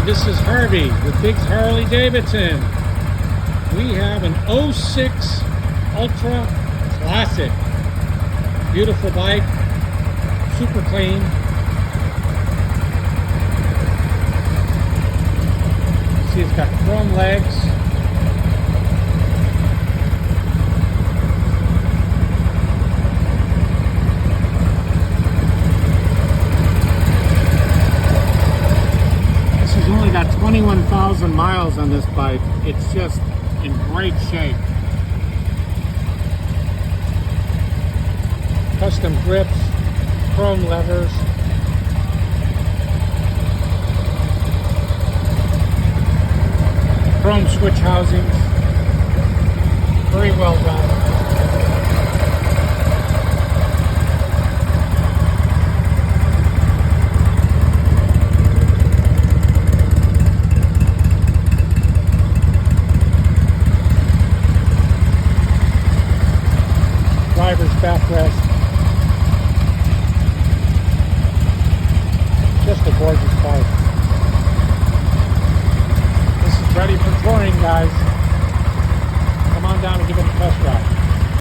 this is Harvey with Biggs Harley Davidson. We have an '06 Ultra Classic. Beautiful bike, super clean. See, it's got chrome legs. Only got 21,000 miles on this bike. It's just in great shape. Custom grips, chrome levers. Chrome switch housings. Very well done. Driver's backrest. Just a gorgeous bike. This is ready for touring, guys. Come on down and give it a test drive.